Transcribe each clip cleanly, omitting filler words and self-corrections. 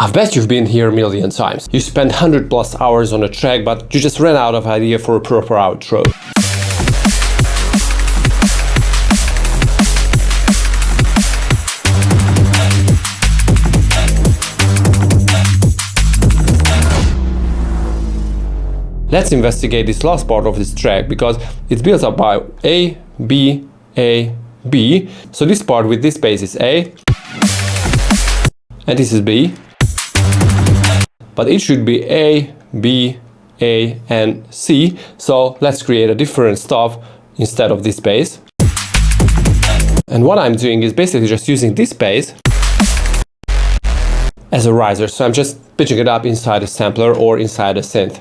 I bet you've been here a million times. You spent 100+ hours on a track, but you just ran out of idea for a proper outro. Let's investigate this last part of this track because it's built up by A, B, A, B. So this part with this bass is A, and this is B. But it should be A, B, A, and C. So let's create a different stuff instead of this bass. And what I'm doing is basically just using this bass as a riser. So I'm just pitching it up inside a sampler or inside a synth.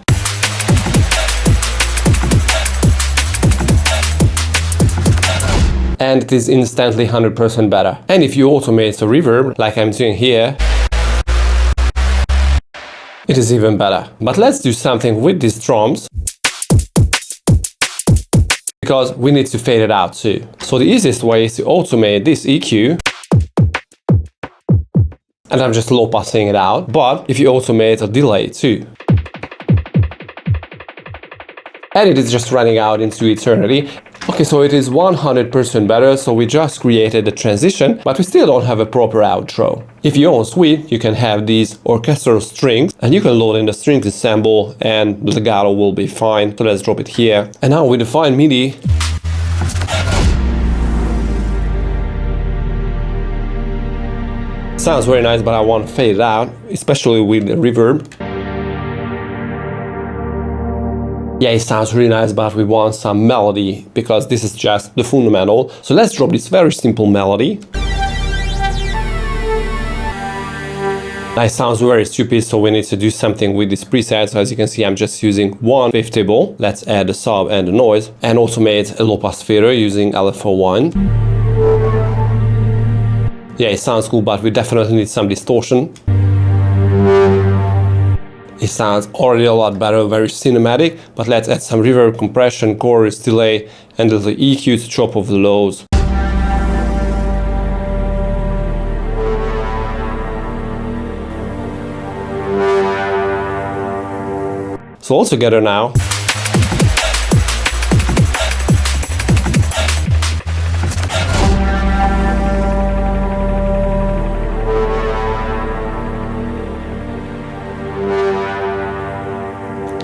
And it is instantly 100% better. And if you automate the reverb, like I'm doing here, it is even better. But let's do something with these drums, because we need to fade it out too. So the easiest way is to automate this EQ, and I'm just low passing it out. But if you automate a delay too, and it is just running out into eternity. Okay, so it is 100% better, so we just created the transition, but we still don't have a proper outro. If you own Suite, you can have these orchestral strings, and you can load in the strings ensemble, and the legato will be fine. So let's drop it here. And now with the fine MIDI, sounds very nice, but I want to fade it out, especially with the reverb. Yeah, it sounds really nice, but we want some melody, because this is just the fundamental. So let's drop this very simple melody. It sounds very stupid, so we need to do something with this preset. So as you can see, I'm just using one wavetable. Let's add the sub and the noise, and automate a low pass filter using LFO1. Yeah, it sounds cool, but we definitely need some distortion. It sounds already a lot better, very cinematic, but let's add some reverb, compression, chorus, delay, and the EQ to chop off the lows. So all together now.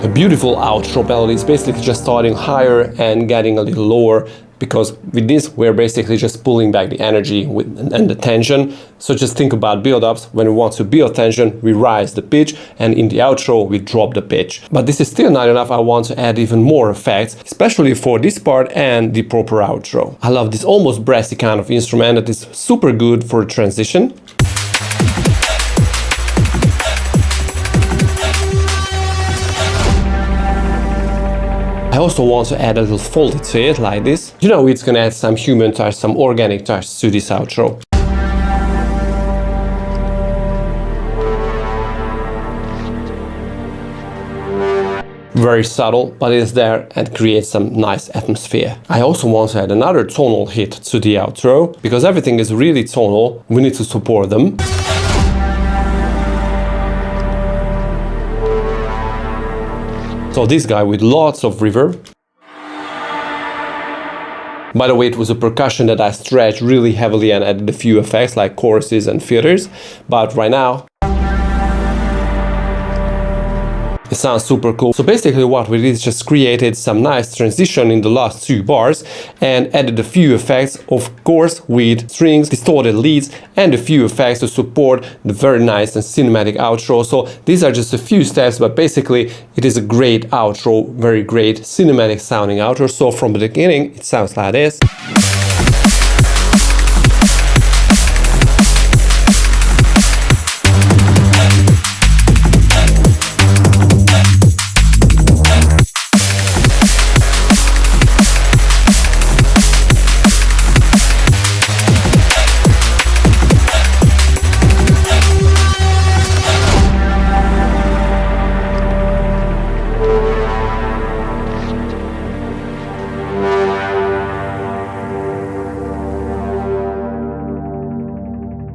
A beautiful outro melody is basically just starting higher and getting a little lower, because with this we're basically just pulling back the energy and the tension. So just think about build-ups. When we want to build tension, we rise the pitch, and in the outro we drop the pitch. But this is still not enough. I want to add even more effects, especially for this part and the proper outro. I love this almost brassy kind of instrument that is super good for transition. I also want to add a little foldy to it, like this. You know, it's gonna add some human touch, some organic touch to this outro. Very subtle, but it's there and creates some nice atmosphere. I also want to add another tonal hit to the outro, because everything is really tonal. We need to support them. So this guy with lots of reverb. By the way, it was a percussion that I stretched really heavily and added a few effects like choruses and filters. But right now, it sounds super cool. So basically what we did is just created some nice transition in the last two bars and added a few effects, of course with strings, distorted leads, and a few effects to support the very nice and cinematic outro. So these are just a few steps, but basically it is a great outro, very great cinematic sounding outro. So from the beginning it sounds like this.